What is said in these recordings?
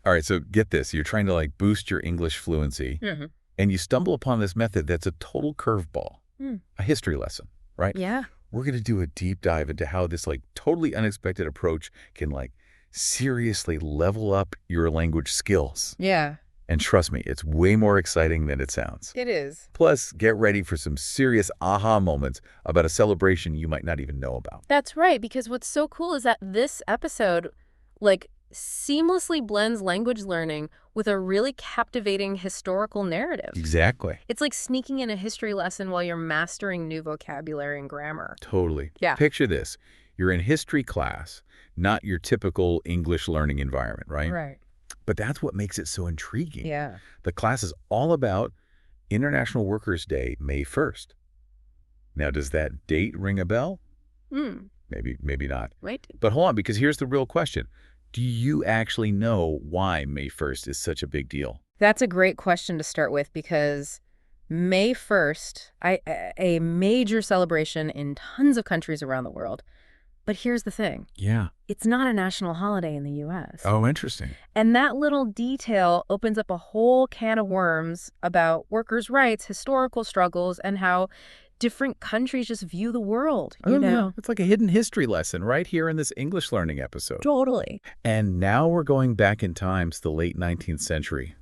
All right, so get this. You're trying to like boost your English fluency, and you stumble upon this method that's a total curveball, a history lesson, right? Yeah. We're going to do a deep dive into how this like totally unexpected approach can like seriously level up your language skills. Yeah. And trust me, it's way more exciting than it sounds. It is. Plus, get ready for some serious aha moments about a celebration you might not even know about. That's right, because what's so cool is that this episode, like, seamlessly blends language learning with a really captivating historical narrative. Exactly. It's like sneaking in a history lesson while you're mastering new vocabulary and grammar. Totally. Yeah. Picture this. You're in history class, not your typical English learning environment, right? Right. But that's what makes it so intriguing. Yeah. The class is all about International Workers' Day, May 1st. Now, does that date ring a bell? Maybe not. Right. But hold on, because here's the real question. Do you actually know why May 1st is such a big deal? That's a great question to start with, because May 1st, a major celebration in tons of countries around the world. But here's the thing. Yeah. It's not a national holiday in the U.S. Oh, interesting. And that little detail opens up a whole can of worms about workers' rights, historical struggles, and how different countries just view the world, you know? It's like a hidden history lesson right here in this English learning episode. Totally. And now we're going back in time to the late 19th century.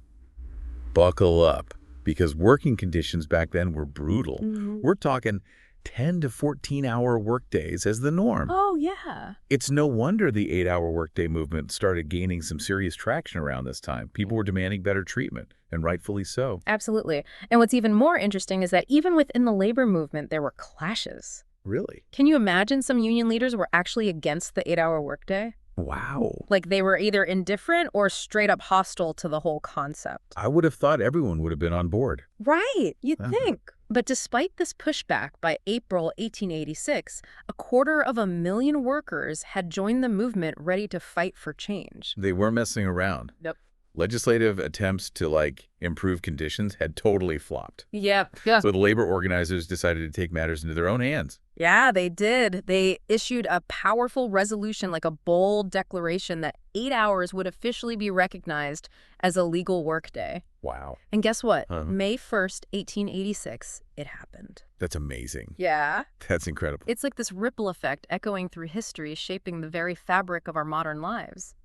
Buckle up, because working conditions back then were brutal. We're talking 10 to 14-hour workdays as the norm. Oh, yeah. It's no wonder the 8-hour workday movement started gaining some serious traction around this time. People were demanding better treatment, and rightfully so. Absolutely. And what's even more interesting is that even within the labor movement, there were clashes. Really? Can you imagine some union leaders were actually against the 8-hour workday? Wow. Like they were either indifferent or straight up hostile to the whole concept. I would have thought everyone would have been on board. Right, you'd think. But despite this pushback, by April 1886, 250,000 workers had joined the movement ready to fight for change. They weren't messing around. Nope. Legislative attempts to, like, improve conditions had totally flopped. Yeah. So the labor organizers decided to take matters into their own hands. Yeah, they did. They issued a powerful resolution, like a bold declaration that 8 hours would officially be recognized as a legal workday. Wow. And guess what? May 1st, 1886, it happened. That's amazing. Yeah. That's incredible. It's like this ripple effect echoing through history, shaping the very fabric of our modern lives.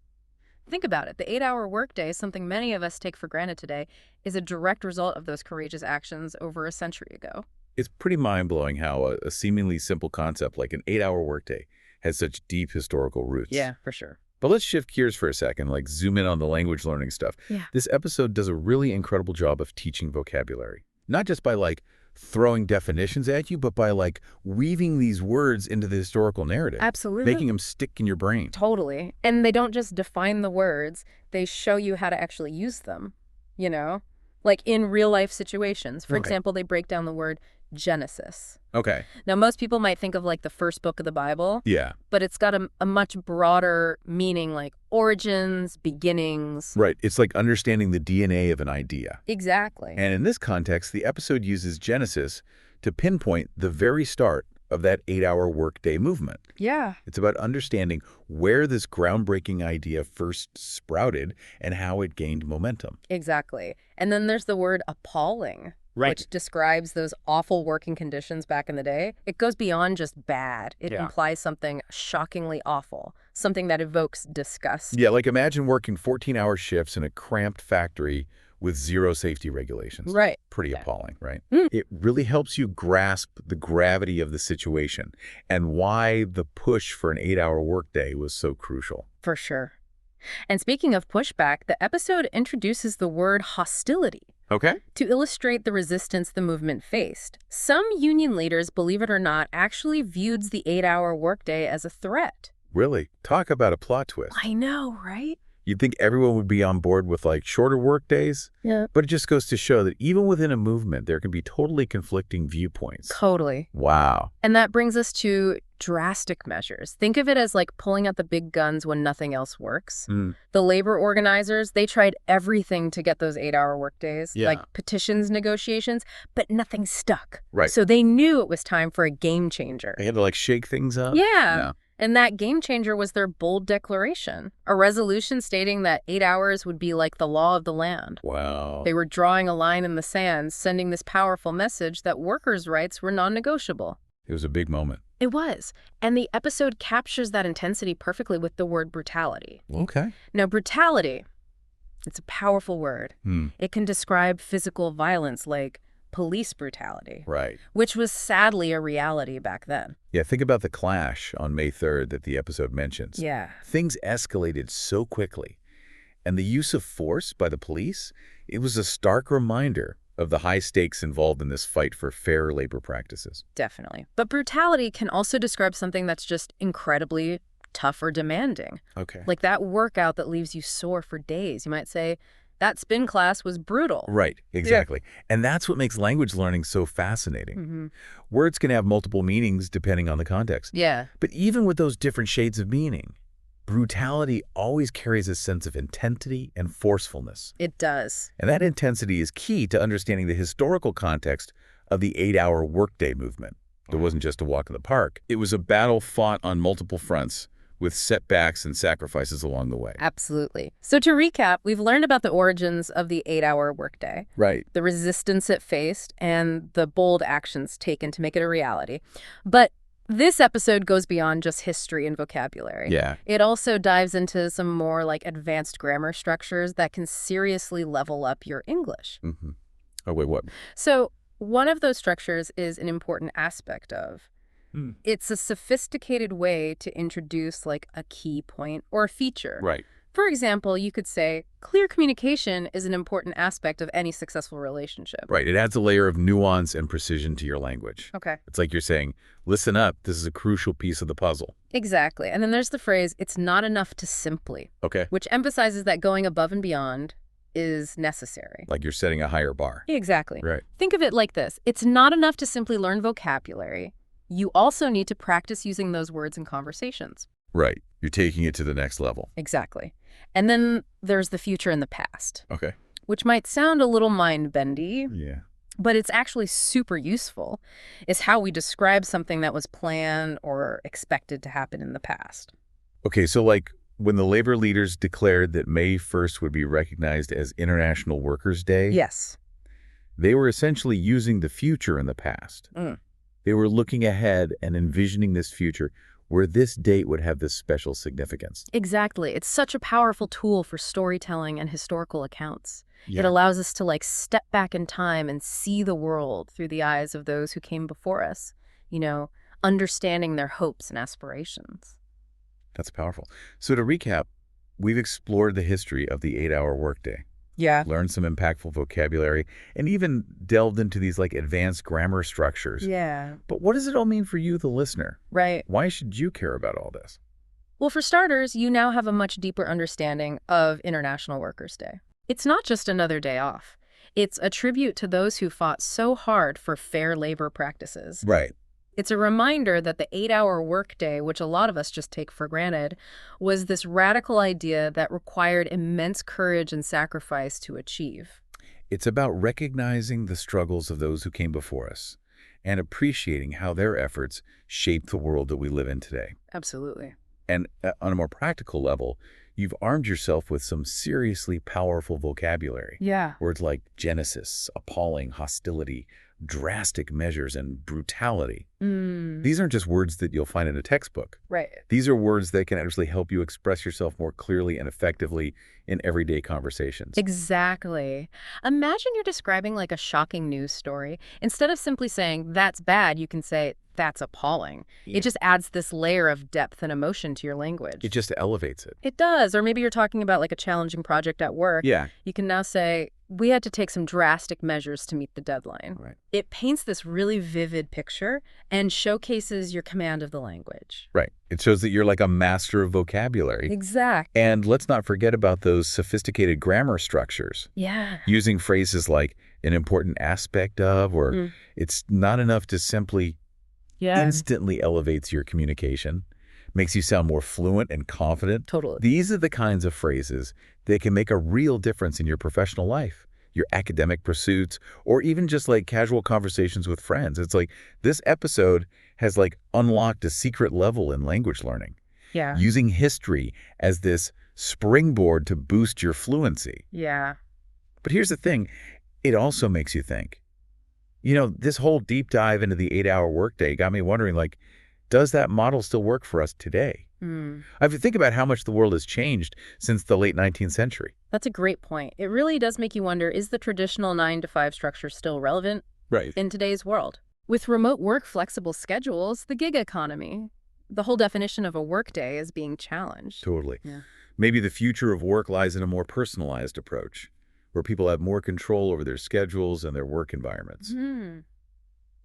Think about it. The 8-hour workday, something many of us take for granted today, is a direct result of those courageous actions over a century ago. It's pretty mind-blowing how a seemingly simple concept like an 8-hour workday has such deep historical roots. Yeah, for sure. But let's shift gears for a second, like zoom in on the language learning stuff. Yeah. This episode does a really incredible job of teaching vocabulary. Not just by like throwing definitions at you, but by like weaving these words into the historical narrative. Absolutely. Making them stick in your brain. Totally. And they don't just define the words, they show you how to actually use them, you know? Like in real life situations. For example, they break down the word Genesis. Okay. Now, most people might think of like the first book of the Bible. Yeah. But it's got a much broader meaning, like origins, beginnings. Right. It's like understanding the DNA of an idea. Exactly. And in this context, the episode uses Genesis to pinpoint the very start of that 8-hour workday movement. Yeah. It's about understanding where this groundbreaking idea first sprouted and how it gained momentum. Exactly. And then there's the word appalling. Right. Which describes those awful working conditions back in the day. It goes beyond just bad. It implies something shockingly awful, something that evokes disgust. Yeah, like imagine working 14-hour shifts in a cramped factory with zero safety regulations. Right. Pretty appalling, right? It really helps you grasp the gravity of the situation and why the push for an 8-hour workday was so crucial. For sure. And speaking of pushback, the episode introduces the word hostility. Okay. To illustrate the resistance the movement faced. Some union leaders, believe it or not, actually viewed the 8-hour workday as a threat. Really? Talk about a plot twist. I know, right? You'd think everyone would be on board with like shorter work days. Yeah. But it just goes to show that even within a movement, there can be totally conflicting viewpoints. Totally. Wow. And that brings us to drastic measures. Think of it as like pulling out the big guns when nothing else works. The labor organizers, they tried everything to get those 8-hour workdays, like petitions, negotiations, but nothing stuck. Right. So they knew it was time for a game changer. They had to like shake things up. Yeah. And that game changer was their bold declaration, a resolution stating that 8 hours would be like the law of the land. Wow. They were drawing a line in the sand, sending this powerful message that workers' rights were non-negotiable. It was a big moment. It was. And the episode captures that intensity perfectly with the word brutality. Okay. Now, brutality, it's a powerful word. Hmm. It can describe physical violence like police brutality, Right. which was sadly a reality back then. Yeah, think about the clash on May 3rd that the episode mentions. Yeah. Things escalated so quickly. And the use of force by the police, it was a stark reminder of the high stakes involved in this fight for fair labor practices. Definitely. But brutality can also describe something that's just incredibly tough or demanding. Okay. Like that workout that leaves you sore for days. You might say, that spin class was brutal. Right, exactly. And that's what makes language learning so fascinating. Mm-hmm. Words can have multiple meanings depending on the context. Yeah. But even with those different shades of meaning, brutality always carries a sense of intensity and forcefulness. It does. And that intensity is key to understanding the historical context of the 8-hour workday movement. It wasn't just a walk in the park. It was a battle fought on multiple fronts, with setbacks and sacrifices along the way. Absolutely. So to recap, we've learned about the origins of the 8-hour workday, Right. the resistance it faced, and the bold actions taken to make it a reality. But this episode goes beyond just history and vocabulary. Yeah. It also dives into some more like advanced grammar structures that can seriously level up your English. Mm-hmm. Oh, wait, what? So one of those structures is an important aspect of. It's a sophisticated way to introduce like a key point or a feature. Right. For example, you could say, clear communication is an important aspect of any successful relationship. Right. It adds a layer of nuance and precision to your language. Okay. It's like you're saying, listen up, this is a crucial piece of the puzzle. Exactly. And then there's the phrase, it's not enough to simply, Okay. which emphasizes that going above and beyond is necessary. Like you're setting a higher bar. Exactly. Right. Think of it like this. It's not enough to simply learn vocabulary. You also need to practice using those words in conversations. Right. You're taking it to the next level. Exactly. And then there's the future and the past, Okay. which might sound a little mind-bendy, Yeah. but it's actually super useful. It's how we describe something that was planned or expected to happen in the past. Okay, so like when the labor leaders declared that May 1st would be recognized as International Workers' Day, Yes. they were essentially using the future in the past. Mm. They were looking ahead and envisioning this future where this date would have this special significance. Exactly. It's such a powerful tool for storytelling and historical accounts. Yeah. It allows us to like step back in time and see the world through the eyes of those who came before us, understanding their hopes and aspirations. That's powerful. So to recap, we've explored the history of the 8-hour workday, Yeah. learned some impactful vocabulary, and even delved into these like advanced grammar structures. Yeah. But what does it all mean for you, the listener? Right. Why should you care about all this? Well, for starters, you now have a much deeper understanding of International Workers' Day. It's not just another day off. It's a tribute to those who fought so hard for fair labor practices. Right. It's a reminder that the 8-hour workday, which a lot of us just take for granted, was this radical idea that required immense courage and sacrifice to achieve. It's about recognizing the struggles of those who came before us and appreciating how their efforts shaped the world that we live in today. Absolutely. And on a more practical level, you've armed yourself with some seriously powerful vocabulary. Yeah. Words like genesis, appalling, hostility, drastic measures, and brutality. These aren't just words that you'll find in a textbook. Right. These are words that can actually help you express yourself more clearly and effectively in everyday conversations. Exactly. Imagine you're describing like a shocking news story. Instead of simply saying, that's bad, you can say, that's appalling. Yeah. It just adds this layer of depth and emotion to your language. It just elevates it. It does. Or maybe you're talking about like a challenging project at work. Yeah. You can now say, we had to take some drastic measures to meet the deadline. Right. It paints this really vivid picture and showcases your command of the language. Right. It shows that you're like a master of vocabulary. Exactly. And let's not forget about those sophisticated grammar structures. Yeah. Using phrases like an important aspect of, or it's not enough to simply instantly elevates your communication, makes you sound more fluent and confident. Totally. These are the kinds of phrases that can make a real difference in your professional life. your academic pursuits, or even just like casual conversations with friends. It's like this episode has like unlocked a secret level in language learning, Yeah. using history as this springboard to boost your fluency. Yeah. But here's the thing, it also makes you think. This whole deep dive into the 8-hour workday got me wondering, like, does that model still work for us today? Hmm. I have to think about how much the world has changed since the late 19th century. That's a great point. It really does make you wonder, is the traditional 9 to 5 structure still relevant Right. in today's world? With remote work, flexible schedules, the gig economy, the whole definition of a workday is being challenged. Totally. Yeah. Maybe the future of work lies in a more personalized approach, where people have more control over their schedules and their work environments.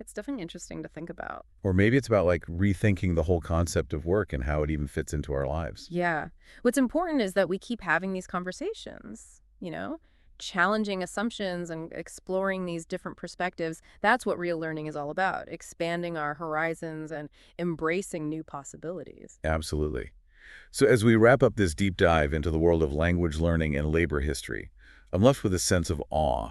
It's definitely interesting to think about. Or maybe it's about like rethinking the whole concept of work and how it even fits into our lives. Yeah. What's important is that we keep having these conversations, challenging assumptions and exploring these different perspectives. That's what real learning is all about, expanding our horizons and embracing new possibilities. Absolutely. So as we wrap up this deep dive into the world of language learning and labor history, I'm left with a sense of awe.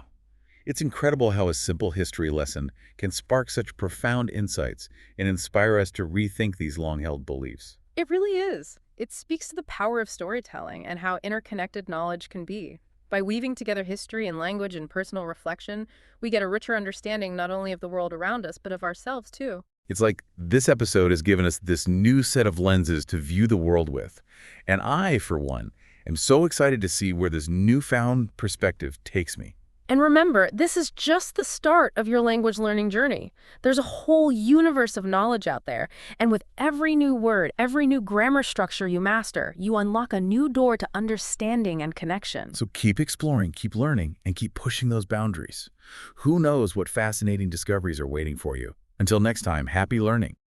It's incredible how a simple history lesson can spark such profound insights and inspire us to rethink these long-held beliefs. It really is. It speaks to the power of storytelling and how interconnected knowledge can be. By weaving together history and language and personal reflection, we get a richer understanding not only of the world around us, but of ourselves too. It's like this episode has given us this new set of lenses to view the world with. And I, for one, am so excited to see where this newfound perspective takes me. And remember, this is just the start of your language learning journey. There's a whole universe of knowledge out there, and with every new word, every new grammar structure you master, you unlock a new door to understanding and connection. So keep exploring, keep learning, and keep pushing those boundaries. Who knows what fascinating discoveries are waiting for you? Until next time, happy learning.